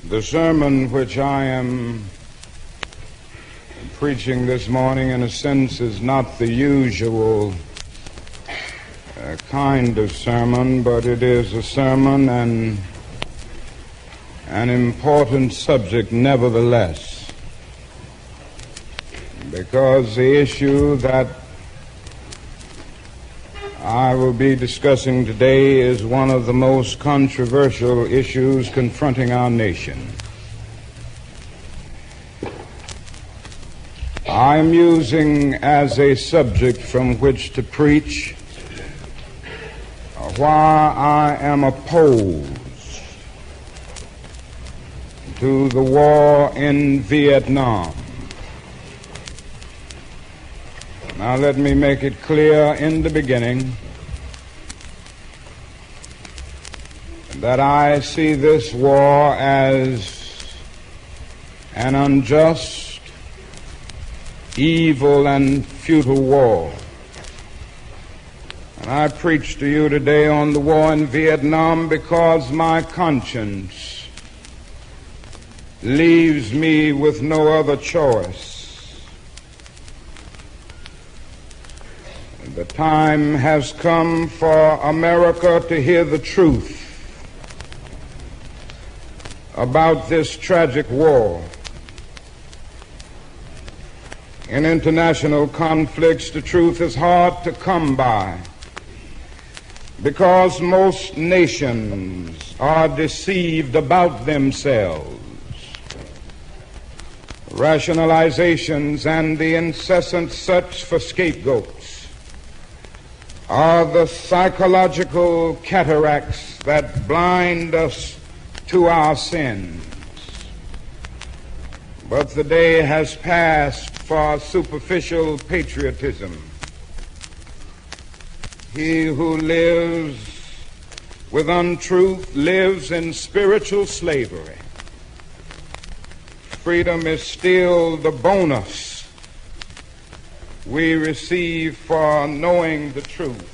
The sermon which I am preaching this morning, in a sense, is not the usual kind of sermon, but it is a sermon and an important subject nevertheless, because the issue that I will be discussing today is one of the most controversial issues confronting our nation. I am using as a subject from which to preach why I am opposed to the war in Vietnam. Now let me make it clear in the beginning that I see this war as an unjust, evil, and futile war. And I preach to you today on the war in Vietnam because my conscience leaves me with no other choice. The time has come for America to hear the truth about this tragic war. In international conflicts, the truth is hard to come by because most nations are deceived about themselves. Rationalizations and the incessant search for scapegoats are the psychological cataracts that blind us to our sins. But the day has passed for superficial patriotism. He who lives with untruth lives in spiritual slavery. Freedom is still the bonus we receive for knowing the truth.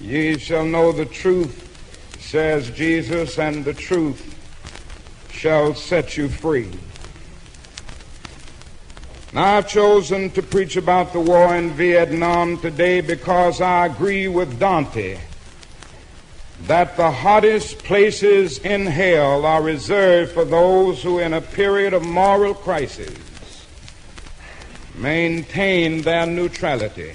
Ye shall know the truth, says Jesus, and the truth shall set you free. Now, I've chosen to preach about the war in Vietnam today because I agree with Dante that the hottest places in hell are reserved for those who, in a period of moral crisis, maintain their neutrality.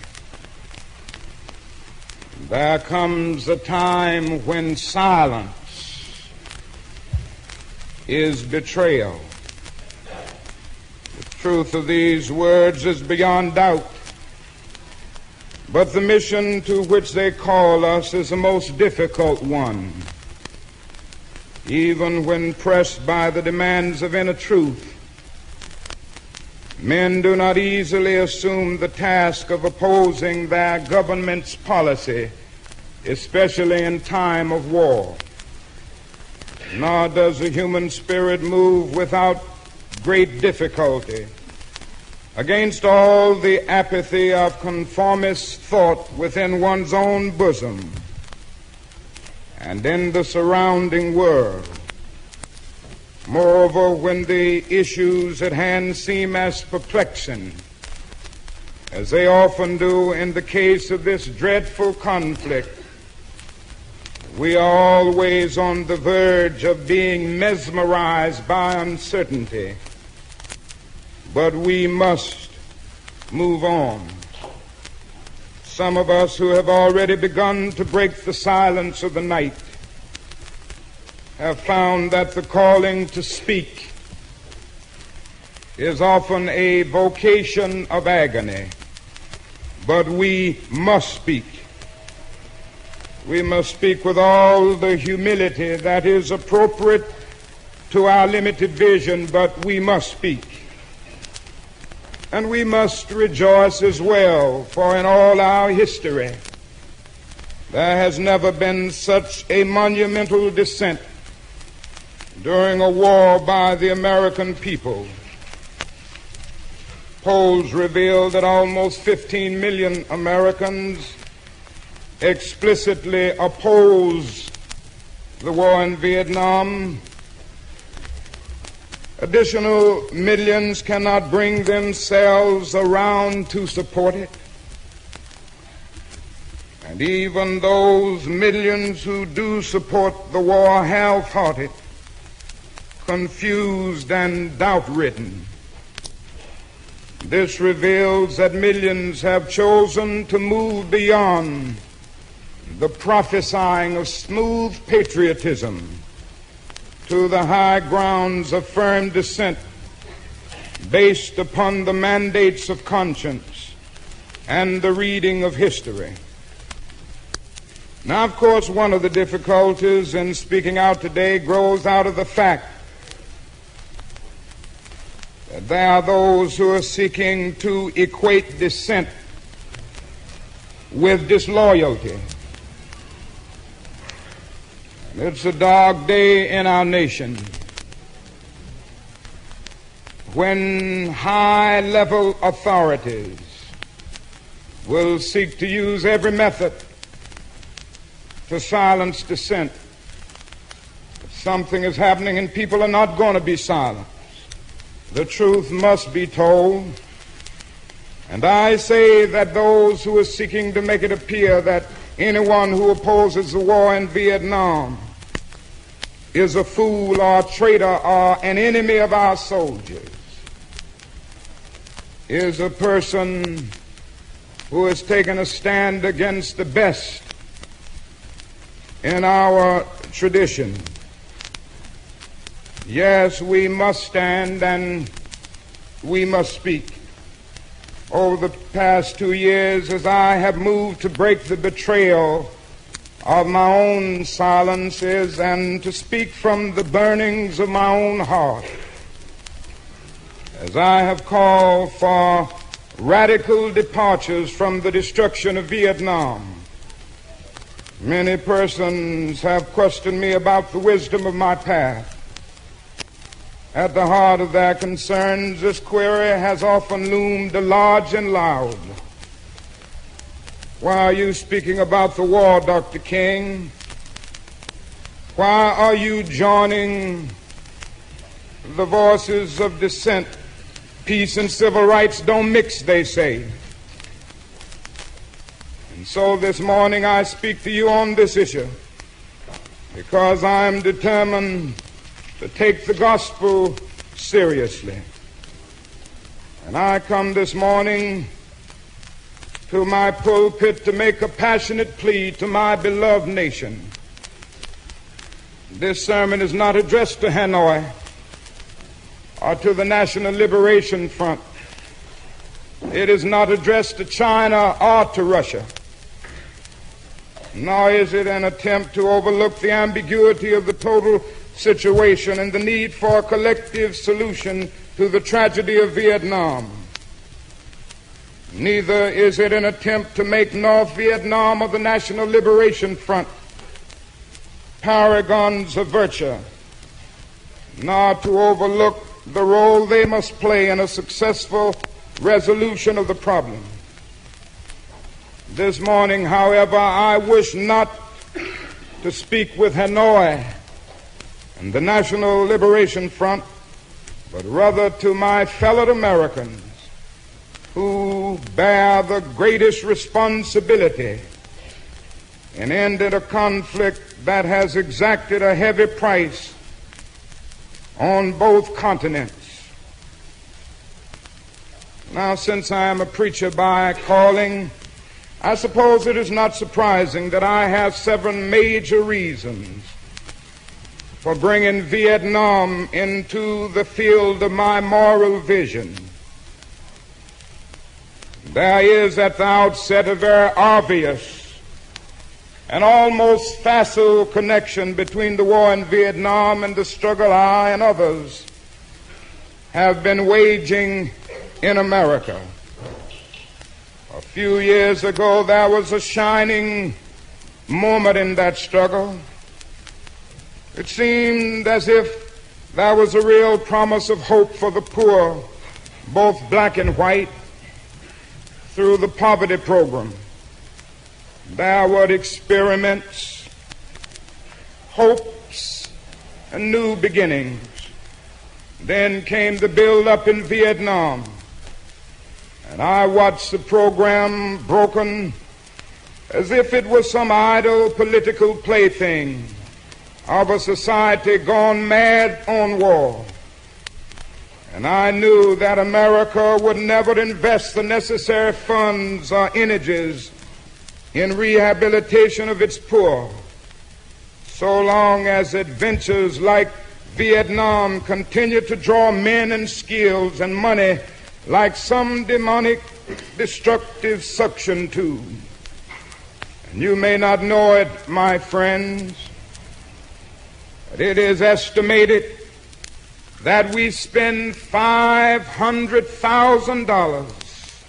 There comes a time when silence is betrayal. The truth of these words is beyond doubt, but the mission to which they call us is a most difficult one. Even when pressed by the demands of inner truth, men do not easily assume the task of opposing their government's policy, especially in time of war. Nor does the human spirit move without great difficulty against all the apathy of conformist thought within one's own bosom and in the surrounding world. Moreover, when the issues at hand seem as perplexing as they often do in the case of this dreadful conflict, we are always on the verge of being mesmerized by uncertainty. But we must move on. Some of us who have already begun to break the silence of the night have found that the calling to speak is often a vocation of agony. But we must speak. We must speak with all the humility that is appropriate to our limited vision, but we must speak. And we must rejoice as well, for in all our history there has never been such a monumental descent during a war by the American people. Polls reveal that almost 15 million Americans explicitly oppose the war in Vietnam. Additional millions cannot bring themselves around to support it. And even those millions who do support the war half-hearted, confused and doubt-ridden. This reveals that millions have chosen to move beyond the prophesying of smooth patriotism to the high grounds of firm dissent based upon the mandates of conscience and the reading of history. Now, of course, one of the difficulties in speaking out today grows out of the fact that there are those who are seeking to equate dissent with disloyalty. It's a dark day in our nation when high-level authorities will seek to use every method to silence dissent. Something is happening and people are not going to be silenced. The truth must be told. And I say that those who are seeking to make it appear that anyone who opposes the war in Vietnam is a fool or a traitor or an enemy of our soldiers is a person who has taken a stand against the best in our tradition. Yes, we must stand and we must speak. Over the past 2 years, as I have moved to break the betrayal of my own silences and to speak from the burnings of my own heart, as I have called for radical departures from the destruction of Vietnam, many persons have questioned me about the wisdom of my path. At the heart of their concerns, this query has often loomed large and loud. Why are you speaking about the war, Dr. King? Why are you joining the voices of dissent? Peace and civil rights don't mix, they say. And so this morning I speak to you on this issue because I am determined to take the gospel seriously. And I come this morning to my pulpit to make a passionate plea to my beloved nation. This sermon is not addressed to Hanoi or to the National Liberation Front. It is not addressed to China or to Russia. Nor is it an attempt to overlook the ambiguity of the total situation and the need for a collective solution to the tragedy of Vietnam. Neither is it an attempt to make North Vietnam or the National Liberation Front paragons of virtue, nor to overlook the role they must play in a successful resolution of the problem. This morning, however, I wish not to speak with Hanoi and the National Liberation Front, but rather to my fellow Americans who bear the greatest responsibility in ending a conflict that has exacted a heavy price on both continents. Now, since I am a preacher by calling, I suppose it is not surprising that I have 7 major reasons for bringing Vietnam into the field of my moral vision. There is at the outset a very obvious and almost facile connection between the war in Vietnam and the struggle I and others have been waging in America. A few years ago, there was a shining moment in that struggle. It seemed as if there was a real promise of hope for the poor, both black and white, through the poverty program. There were experiments hopes, and new beginnings. Then came the build-up in Vietnam, and I watched the program broken as if it was some idle political plaything of a society gone mad on war. And I knew that America would never invest the necessary funds or energies in rehabilitation of its poor so long as adventures like Vietnam continue to draw men and skills and money like some demonic destructive suction tube. And you may not know it, my friends, but it is estimated that we spend $500,000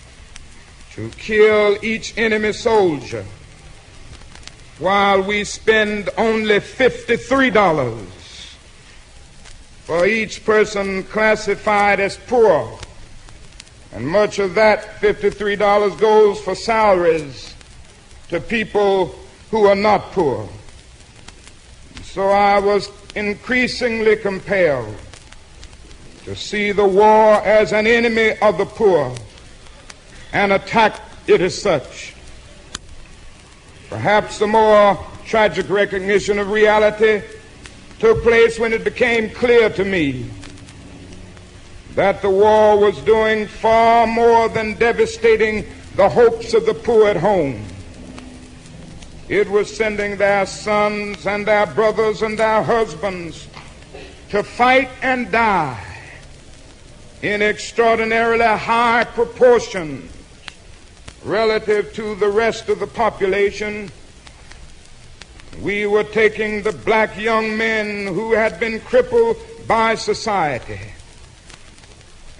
to kill each enemy soldier, while we spend only $53 for each person classified as poor. And much of that $53 goes for salaries to people who are not poor. So I was increasingly compelled to see the war as an enemy of the poor and attack it as such. Perhaps the more tragic recognition of reality took place when it became clear to me that the war was doing far more than devastating the hopes of the poor at home. It was sending their sons and their brothers and their husbands to fight and die in extraordinarily high proportions relative to the rest of the population. We were taking the black young men who had been crippled by society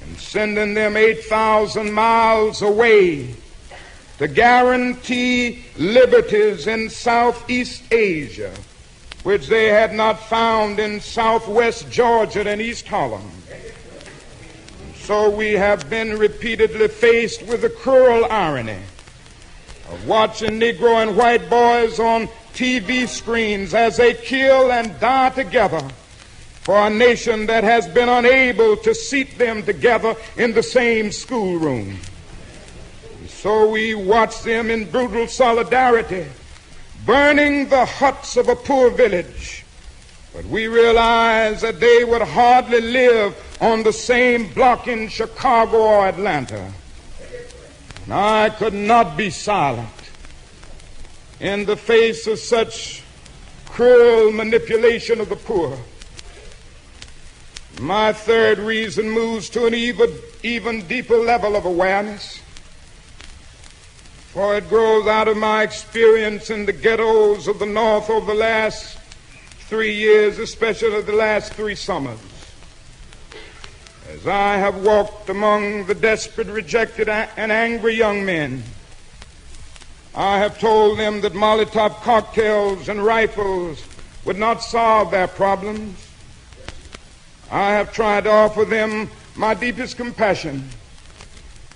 and sending them 8,000 miles away to guarantee liberties in Southeast Asia, which they had not found in Southwest Georgia and East Holland. So we have been repeatedly faced with the cruel irony of watching Negro and white boys on TV screens as they kill and die together for a nation that has been unable to seat them together in the same schoolroom. So we watch them in brutal solidarity, burning the huts of a poor village. But we realize that they would hardly live on the same block in Chicago or Atlanta. And I could not be silent in the face of such cruel manipulation of the poor. My third reason moves to an even deeper level of awareness, for it grows out of my experience in the ghettos of the North over the last 3 years, especially the last 3 summers. As I have walked among the desperate, rejected, and angry young men, I have told them that Molotov cocktails and rifles would not solve their problems. I have tried to offer them my deepest compassion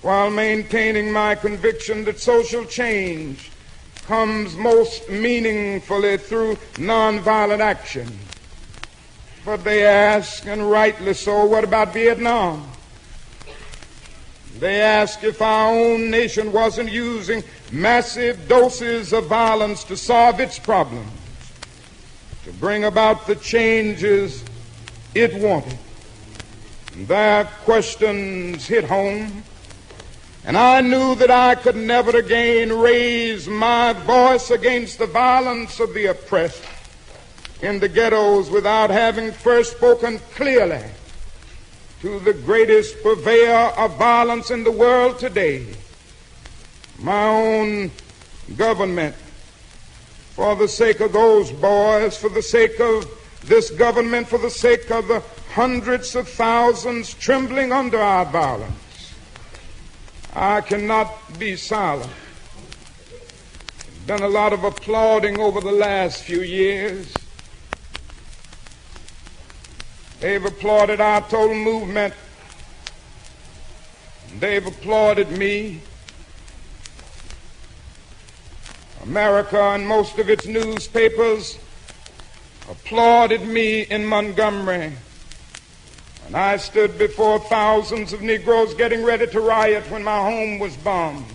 while maintaining my conviction that social change comes most meaningfully through nonviolent action. But they ask, and rightly so, what about Vietnam? They ask if our own nation wasn't using massive doses of violence to solve its problems, to bring about the changes it wanted. Their questions hit home, and I knew that I could never again raise my voice against the violence of the oppressed in the ghettos without having first spoken clearly to the greatest purveyor of violence in the world today, my own government. For the sake of those boys, for the sake of this government, for the sake of the hundreds of thousands trembling under our violence, I cannot be silent. There's been a lot of applauding over the last few years. They've applauded our total movement. They've applauded me. America and most of its newspapers applauded me in Montgomery when I stood before thousands of Negroes getting ready to riot when my home was bombed,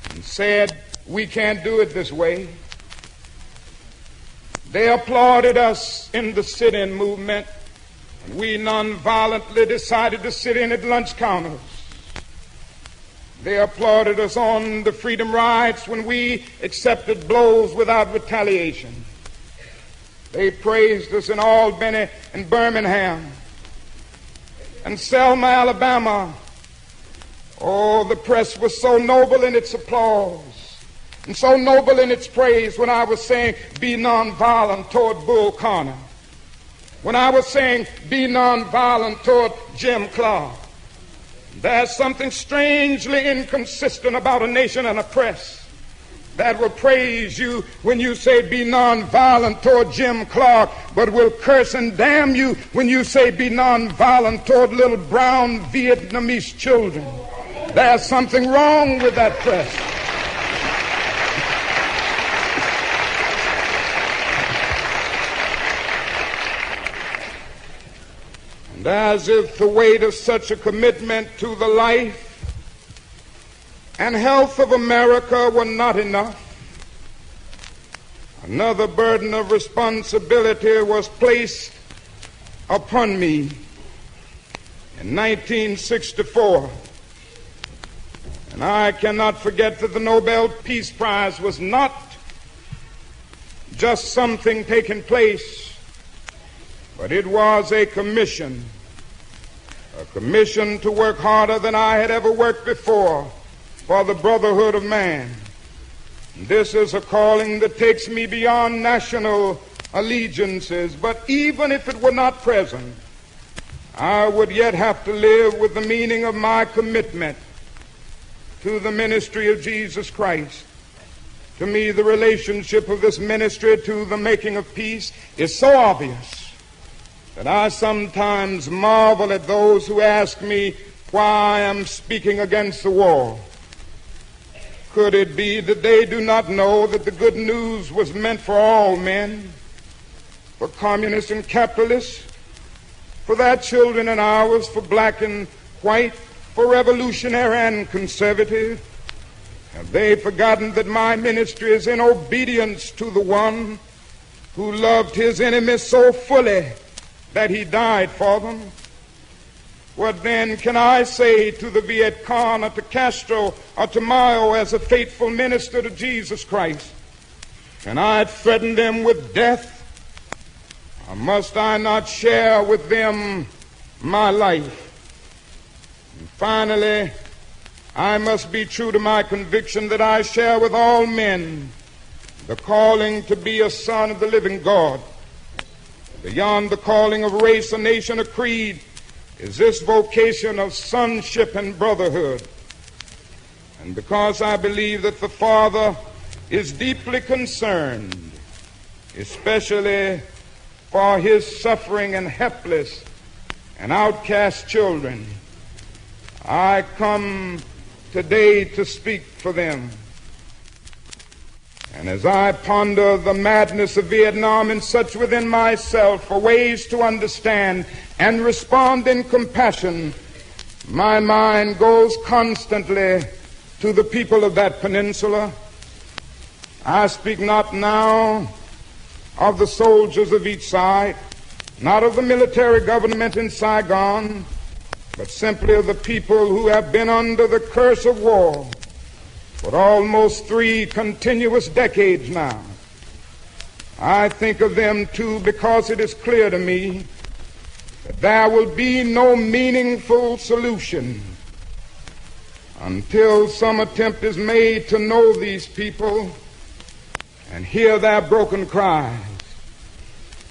and said, "We can't do it this way." They applauded us in the sit-in movement, and we nonviolently decided to sit in at lunch counters. They applauded us on the freedom rides when we accepted blows without retaliation. They praised us in Albany and Birmingham and Selma, Alabama. Oh, the press was so noble in its applause and so noble in its praise when I was saying, "Be nonviolent" toward Bull Connor, when I was saying, "Be nonviolent" toward Jim Clark. There's something strangely inconsistent about a nation and a press that will praise you when you say, "Be nonviolent" toward Jim Clark, but will curse and damn you when you say, "Be nonviolent" toward little brown Vietnamese children. There's something wrong with that press. And as if the weight of such a commitment to the life and health of America were not enough, another burden of responsibility was placed upon me in 1964. And I cannot forget that the Nobel Peace Prize was not just something taking place, but it was a commission to work harder than I had ever worked before for the brotherhood of man. This is a calling that takes me beyond national allegiances, but even if it were not present, I would yet have to live with the meaning of my commitment to the ministry of Jesus Christ. To me, the relationship of this ministry to the making of peace is so obvious that I sometimes marvel at those who ask me why I am speaking against the war. Could it be that they do not know that the good news was meant for all men, for communists and capitalists, for their children and ours, for black and white, for revolutionary and conservative? Have they forgotten that my ministry is in obedience to the one who loved his enemies so fully that he died for them? What then can I say to the Viet Cong or to Castro or to Mao as a faithful minister to Jesus Christ? Can I threaten them with death? Or must I not share with them my life? And finally, I must be true to my conviction that I share with all men the calling to be a son of the living God. Beyond the calling of race, a nation, a creed, is this vocation of sonship and brotherhood. And because I believe that the Father is deeply concerned, especially for his suffering and helpless and outcast children, I come today to speak for them. And as I ponder the madness of Vietnam and search within myself for ways to understand and respond in compassion, my mind goes constantly to the people of that peninsula. I speak not now of the soldiers of each side, not of the military government in Saigon, but simply of the people who have been under the curse of war for almost 3 continuous decades now. I think of them too because it is clear to me that there will be no meaningful solution until some attempt is made to know these people and hear their broken cries.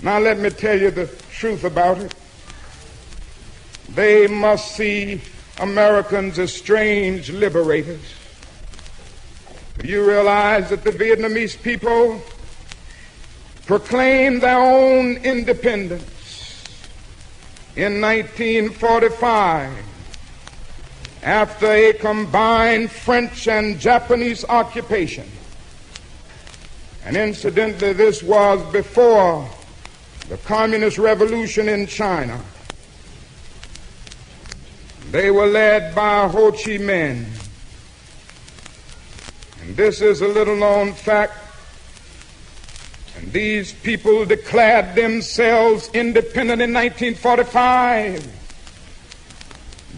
Now let me tell you the truth about it. They must see Americans as strange liberators. You realize that the Vietnamese people proclaimed their own independence in 1945 after a combined French and Japanese occupation. And incidentally, this was before the Communist Revolution in China. They were led by Ho Chi Minh. And this is a little known fact. And these people declared themselves independent in 1945.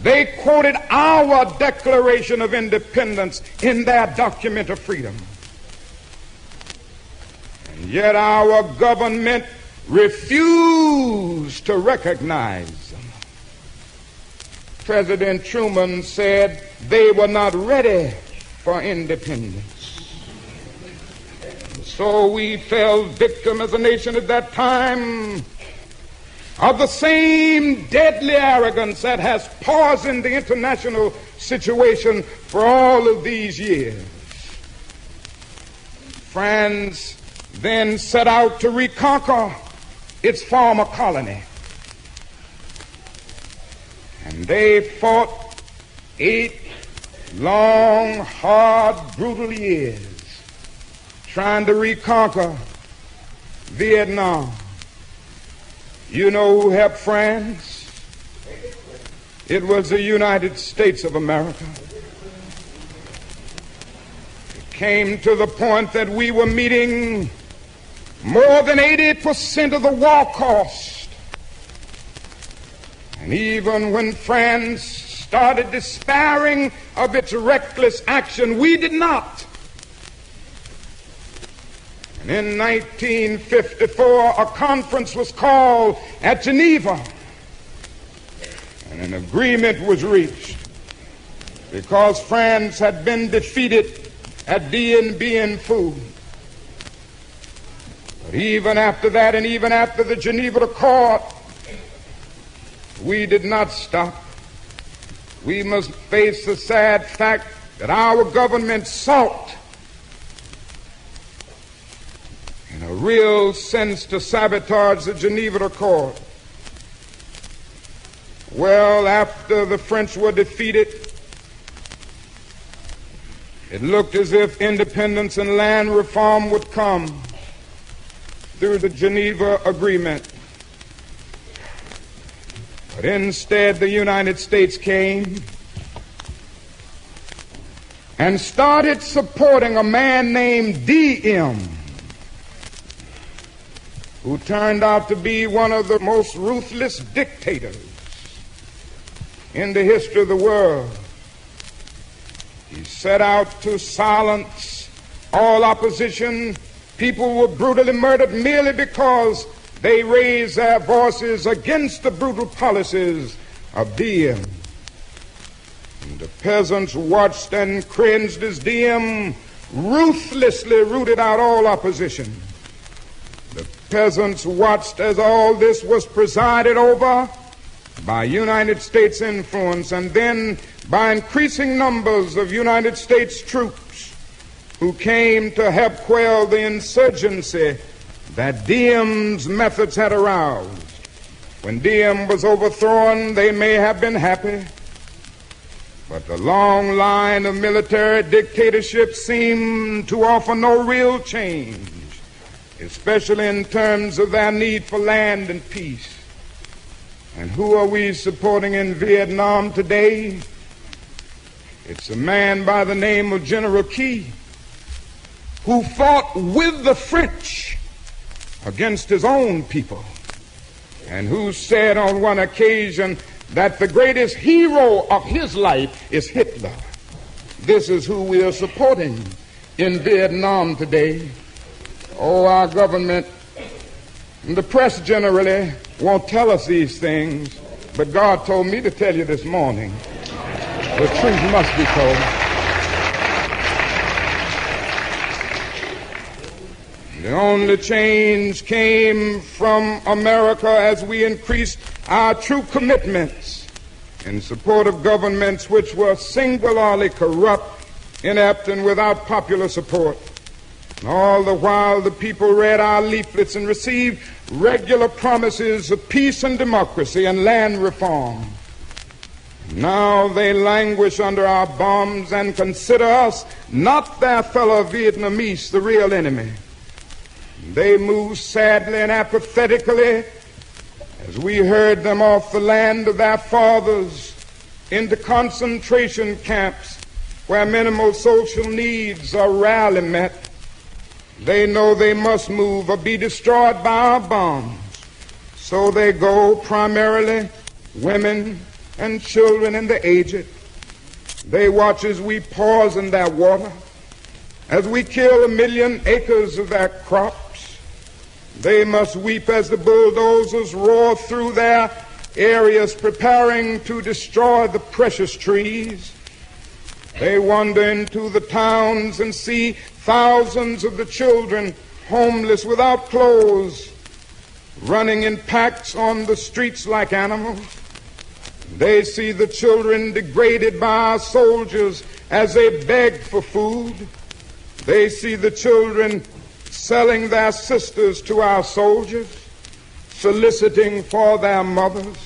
They quoted our Declaration of Independence in their document of freedom. And yet our government refused to recognize them. President Truman said they were not ready for independence. So we fell victim as a nation at that time of the same deadly arrogance that has poisoned the international situation for all of these years. France then set out to reconquer its former colony. And they fought 8 long, hard, brutal years trying to reconquer Vietnam. You know who helped France? It was the United States of America. It came to the point that we were meeting more than 80% of the war cost. And even when France started despairing of its reckless action, we did not. And in 1954, a conference was called at Geneva, and an agreement was reached because France had been defeated at Dien Bien Phu. But even after that, and even after the Geneva Accord, we did not stop. We must face the sad fact that our government sought, in a real sense, to sabotage the Geneva Accord. Well, after the French were defeated, it looked as if independence and land reform would come through the Geneva Agreement. But instead, the United States came and started supporting a man named D.M., who turned out to be one of the most ruthless dictators in the history of the world. He set out to silence all opposition. People were brutally murdered merely because they raised their voices against the brutal policies of Diem. And the peasants watched and cringed as Diem ruthlessly rooted out all opposition. The peasants watched as all this was presided over by United States influence, and then by increasing numbers of United States troops who came to help quell the insurgency that Diem's methods had aroused. When Diem was overthrown, they may have been happy, but the long line of military dictatorships seemed to offer no real change, especially in terms of their need for land and peace. And who are we supporting in Vietnam today? It's a man by the name of General Key, who fought with the French against his own people, and who said on one occasion that the greatest hero of his life is Hitler. This is who we are supporting in Vietnam today. Oh, our government and the press generally won't tell us these things, but God told me to tell you this morning. The truth must be told. The only change came from America as we increased our true commitments in support of governments which were singularly corrupt, inept, and without popular support. And all the while the people read our leaflets and received regular promises of peace and democracy and land reform. Now they languish under our bombs and consider us, not their fellow Vietnamese, the real enemy. They moved sadly and apathetically as we heard them off the land of their fathers into concentration camps where minimal social needs are rarely met. They know they must move or be destroyed by our bombs. So they go, primarily women and children and the aged. They watch as we poison their water, as we kill 1 million acres of their crops. They must weep as the bulldozers roar through their areas preparing to destroy the precious trees. They wander into the towns and see thousands of the children homeless without clothes, running in packs on the streets like animals. They see the children degraded by our soldiers as they beg for food. They see the children selling their sisters to our soldiers, soliciting for their mothers.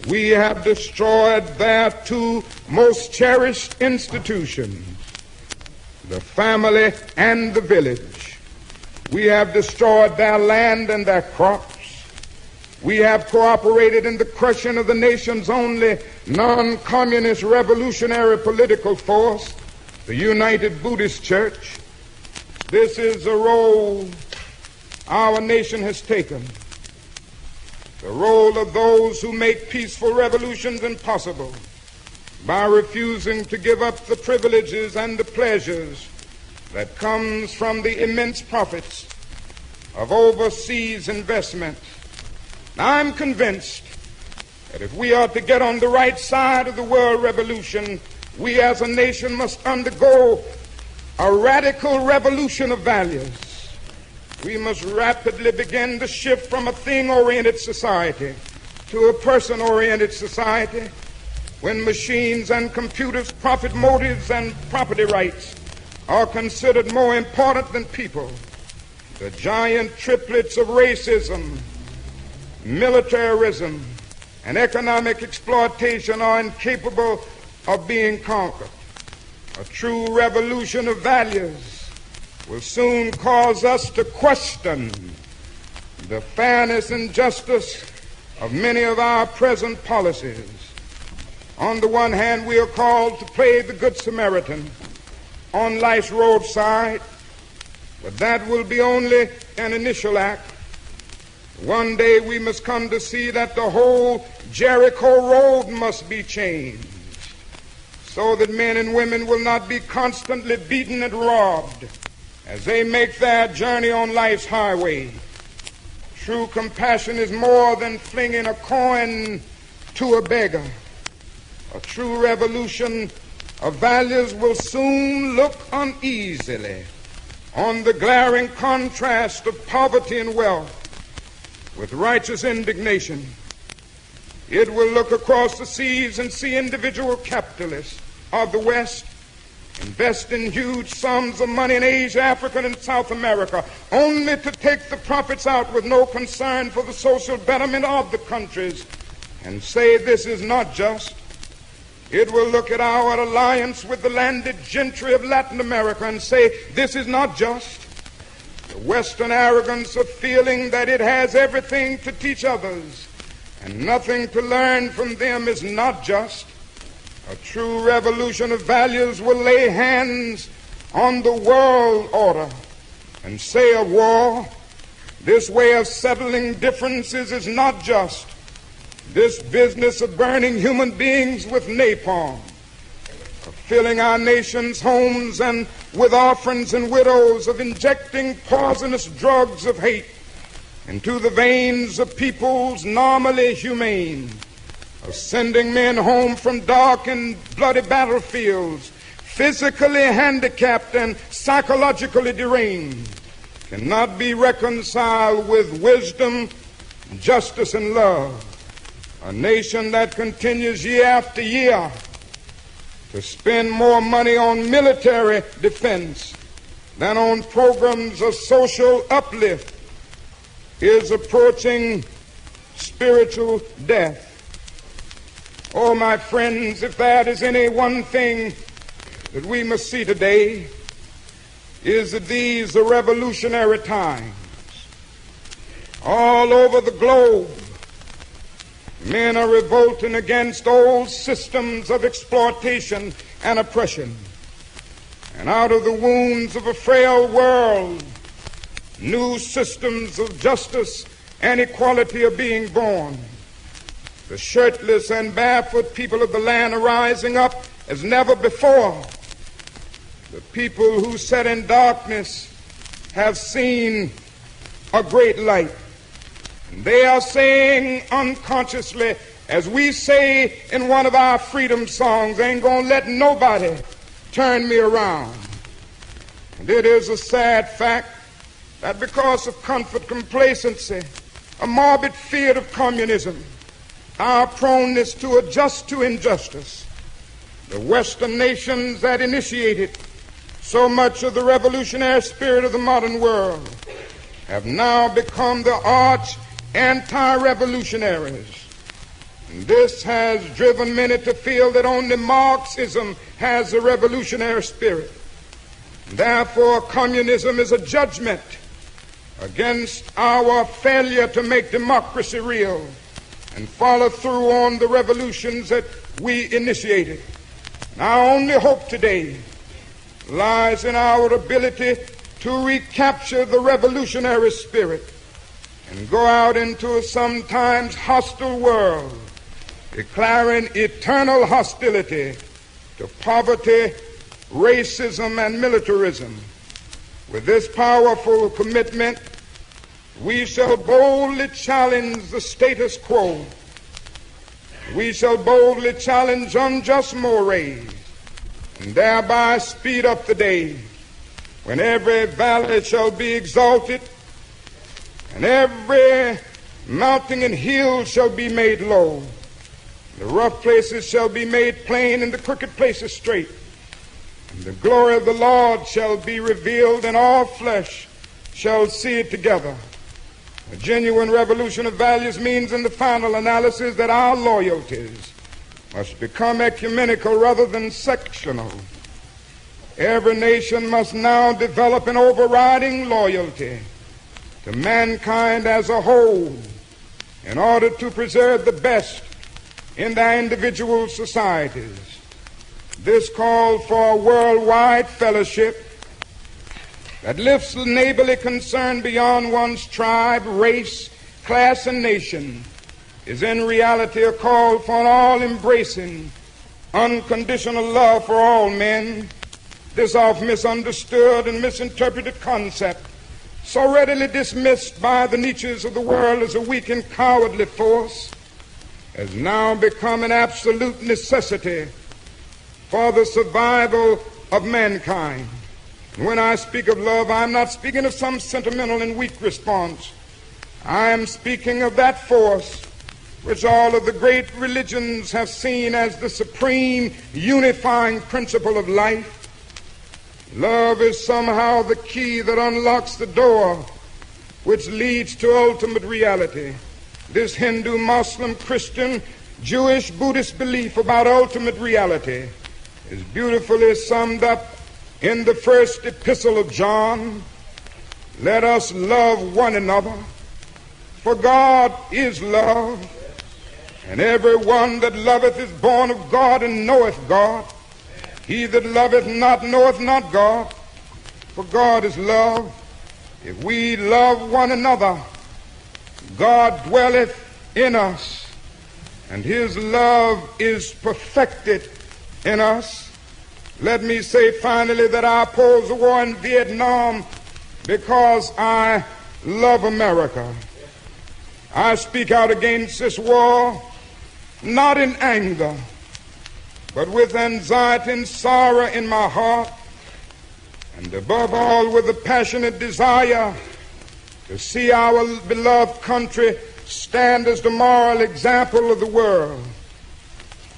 We have destroyed their two most cherished institutions, the family and the village. We have destroyed their land and their crops. We have cooperated in the crushing of the nation's only non-communist revolutionary political force, the United Buddhist Church. This is the role our nation has taken, the role of those who make peaceful revolutions impossible by refusing to give up the privileges and the pleasures that comes from the immense profits of overseas investment. Now, I'm convinced that if we are to get on the right side of the world revolution, we as a nation must undergo a radical revolution of values. We must rapidly begin to shift from a thing-oriented society to a person-oriented society when machines and computers, profit motives, and property rights are considered more important than people. The giant triplets of racism, militarism, and economic exploitation are incapable of being conquered. A true revolution of values will soon cause us to question the fairness and justice of many of our present policies. On the one hand, we are called to play the Good Samaritan on life's roadside, but that will be only an initial act. One day we must come to see that the whole Jericho road must be changed so that men and women will not be constantly beaten and robbed as they make their journey on life's highway. True compassion is more than flinging a coin to a beggar. A true revolution of values will soon look uneasily on the glaring contrast of poverty and wealth with righteous indignation. It will look across the seas and see individual capitalists of the West investing huge sums of money in Asia, Africa, and South America, only to take the profits out with no concern for the social betterment of the countries and say this is not just. It will look at our alliance with the landed gentry of Latin America and say this is not just. The Western arrogance of feeling that it has everything to teach others and nothing to learn from them is not just. A true revolution of values will lay hands on the world order and say of war, this way of settling differences is not just. This business of burning human beings with napalm, of filling our nation's homes and with orphans and widows, of injecting poisonous drugs of hate into the veins of peoples normally humane, of sending men home from dark and bloody battlefields, physically handicapped and psychologically deranged, cannot be reconciled with wisdom, justice, and love. A nation that continues year after year to spend more money on military defense than on programs of social uplift is approaching spiritual death. Oh, my friends, if that is any one thing that we must see today, is that these are revolutionary times. All over the globe, men are revolting against old systems of exploitation and oppression. And out of the wounds of a frail world, new systems of justice and equality are being born. The shirtless and barefoot people of the land are rising up as never before. The people who sat in darkness have seen a great light. And they are saying unconsciously, as we say in one of our freedom songs, ain't gonna let nobody turn me around. And it is a sad fact that because of comfort, complacency, a morbid fear of communism, our proneness to adjust to injustice, the Western nations that initiated so much of the revolutionary spirit of the modern world have now become the arch anti-revolutionaries. And this has driven many to feel that only Marxism has a revolutionary spirit. Therefore, communism is a judgment against our failure to make democracy real and follow through on the revolutions that we initiated. And our only hope today lies in our ability to recapture the revolutionary spirit and go out into a sometimes hostile world, declaring eternal hostility to poverty, racism, and militarism. With this powerful commitment, we shall boldly challenge the status quo. We shall boldly challenge unjust mores and thereby speed up the day when every valley shall be exalted and every mountain and hill shall be made low. The rough places shall be made plain and the crooked places straight. And the glory of the Lord shall be revealed and all flesh shall see it together. A genuine revolution of values means in the final analysis that our loyalties must become ecumenical rather than sectional. Every nation must now develop an overriding loyalty to mankind as a whole in order to preserve the best in their individual societies. This call for a worldwide fellowship that lifts the neighborly concern beyond one's tribe, race, class, and nation is in reality a call for an all-embracing, unconditional love for all men. This oft misunderstood and misinterpreted concept, so readily dismissed by the niches of the world as a weak and cowardly force, has now become an absolute necessity for the survival of mankind. And when I speak of love, I'm not speaking of some sentimental and weak response. I am speaking of that force which all of the great religions have seen as the supreme unifying principle of life. Love is somehow the key that unlocks the door which leads to ultimate reality. This Hindu, Muslim, Christian, Jewish, Buddhist belief about ultimate reality is beautifully summed up in the first epistle of John. Let us love one another, for God is love, and every one that loveth is born of God and knoweth God. He that loveth not knoweth not God, for God is love. If we love one another, God dwelleth in us, and his love is perfected in us. Let me say finally that I oppose the war in Vietnam because I love America. I speak out against this war not in anger, but with anxiety and sorrow in my heart, and above all with a passionate desire to see our beloved country stand as the moral example of the world.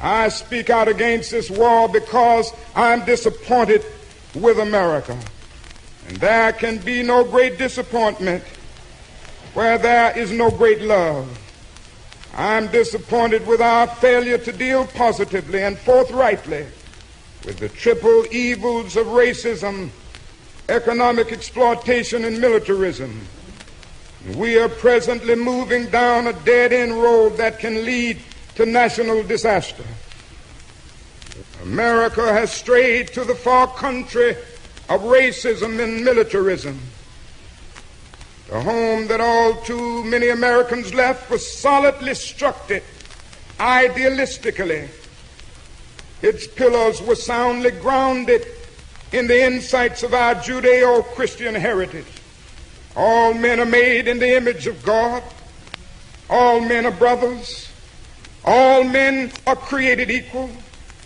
I speak out against this war because I'm disappointed with America. And there can be no great disappointment where there is no great love. I'm disappointed with our failure to deal positively and forthrightly with the triple evils of racism, economic exploitation and militarism. We are presently moving down a dead-end road that can lead to national disaster. America has strayed to the far country of racism and militarism. The home that all too many Americans left was solidly structured idealistically. Its pillars were soundly grounded in the insights of our Judeo-Christian heritage. All men are made in the image of God. All men are brothers. All men are created equal.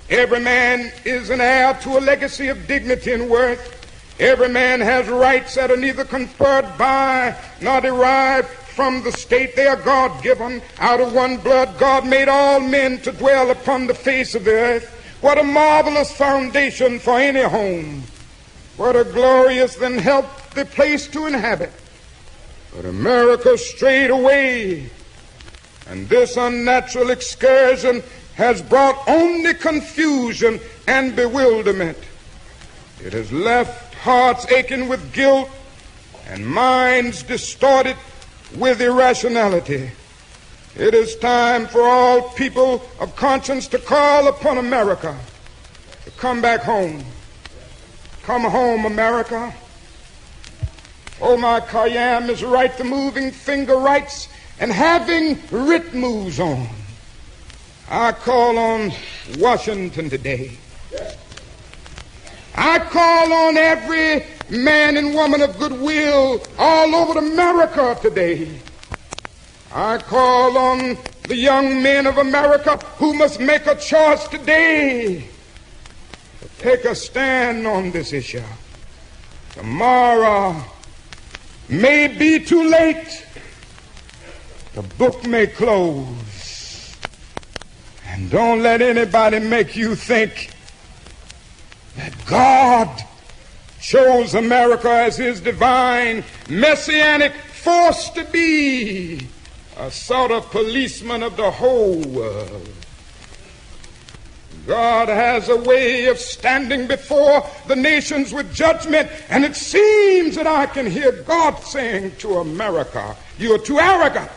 Every man is an heir to a legacy of dignity and worth. Every man has rights that are neither conferred by nor derived from the state. They are God-given. Out of one blood, God made all men to dwell upon the face of the earth. What a marvelous foundation for any home. What a glorious and healthy place to inhabit. But America strayed away, and this unnatural excursion has brought only confusion and bewilderment. It has left hearts aching with guilt and minds distorted with irrationality. It is time for all people of conscience to call upon America to come back home. Come home, America. Omar Khayyam is right, the moving finger writes, and having writ moves on. I call on Washington today. I call on every man and woman of goodwill all over America today. I call on the young men of America who must make a choice today to take a stand on this issue. Tomorrow may be too late. The book may close. And don't let anybody make you think that God chose America as his divine messianic force to be a sort of policeman of the whole world. God has a way of standing before the nations with judgment, and it seems that I can hear God saying to America, "You are too arrogant.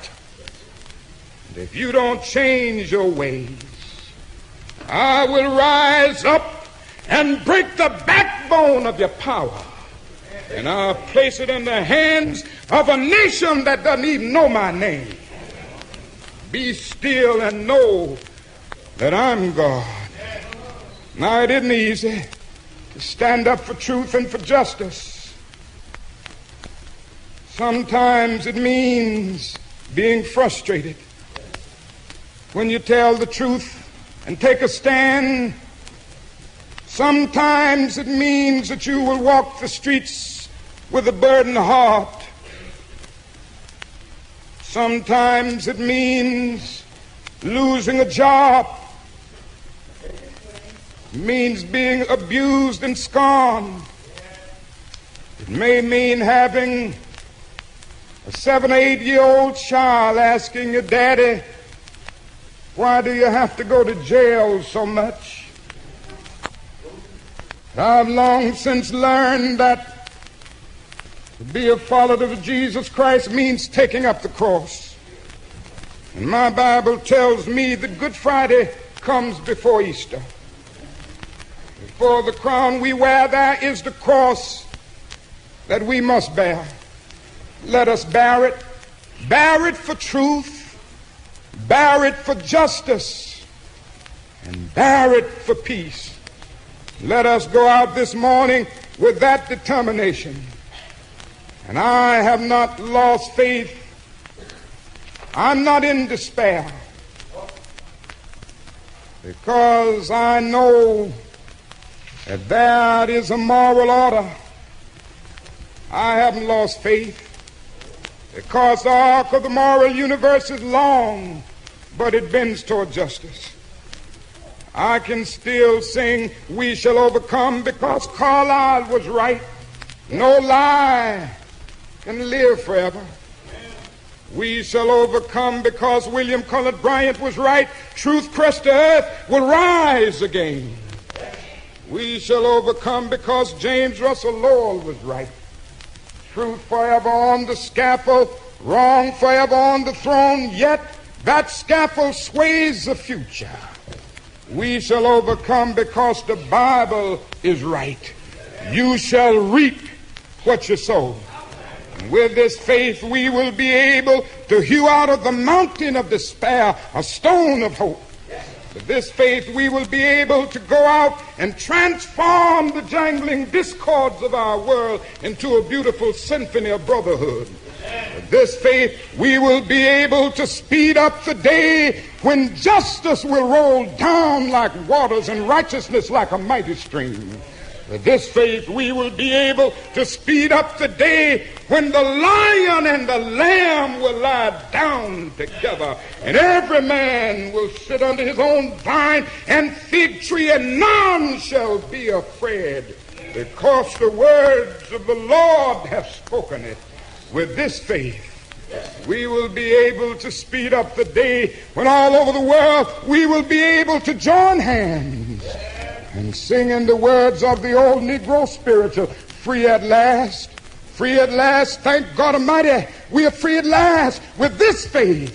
And if you don't change your ways, I will rise up and break the backbone of your power, and I'll place it in the hands of a nation that doesn't even know my name. Be still and know that I'm God." Now, it isn't easy to stand up for truth and for justice. Sometimes it means being frustrated. When you tell the truth and take a stand, sometimes it means that you will walk the streets with a burdened heart. Sometimes it means losing a job. It means being abused and scorned. It may mean having a 7 or 8-year-old child asking your daddy, "Why do you have to go to jail so much?" I've long since learned that to be a follower of Jesus Christ means taking up the cross. And my Bible tells me that Good Friday comes before Easter. Before the crown we wear, there is the cross that we must bear. Let us bear it. Bear it for truth. Bear it for justice. And bear it for peace. Let us go out this morning with that determination. And I have not lost faith. I'm not in despair, because I know that there is a moral order. I haven't lost faith, because the arc of the moral universe is long, but it bends toward justice. I can still sing "We Shall Overcome," because Carlyle was right. No lie can live forever. We shall overcome because William Cullen Bryant was right. Truth crushed to earth will rise again. We shall overcome because James Russell Lowell was right. Truth forever on the scaffold, wrong forever on the throne, yet that scaffold sways the future. We shall overcome because the Bible is right. You shall reap what you sow. And with this faith we will be able to hew out of the mountain of despair a stone of hope. With this faith we will be able to go out and transform the jangling discords of our world into a beautiful symphony of brotherhood. With this faith we will be able to speed up the day when justice will roll down like waters and righteousness like a mighty stream. With this faith we will be able to speed up the day when the lion and the lamb will lie down together, and every man will sit under his own vine and fig tree, and none shall be afraid, because the words of the Lord have spoken it. With this faith we will be able to speed up the day when all over the world we will be able to join hands and sing in the words of the old Negro spiritual, free at last, thank God Almighty, we are free at last. With this faith,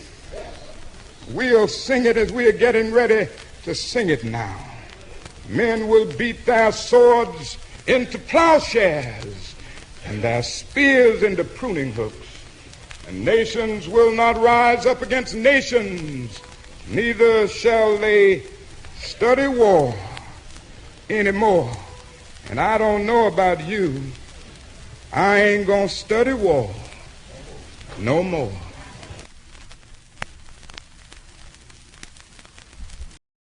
we'll sing it as we are getting ready to sing it now. Men will beat their swords into plowshares and their spears into pruning hooks, and nations will not rise up against nations, neither shall they study war anymore. And I don't know about you, I ain't gonna study war no more.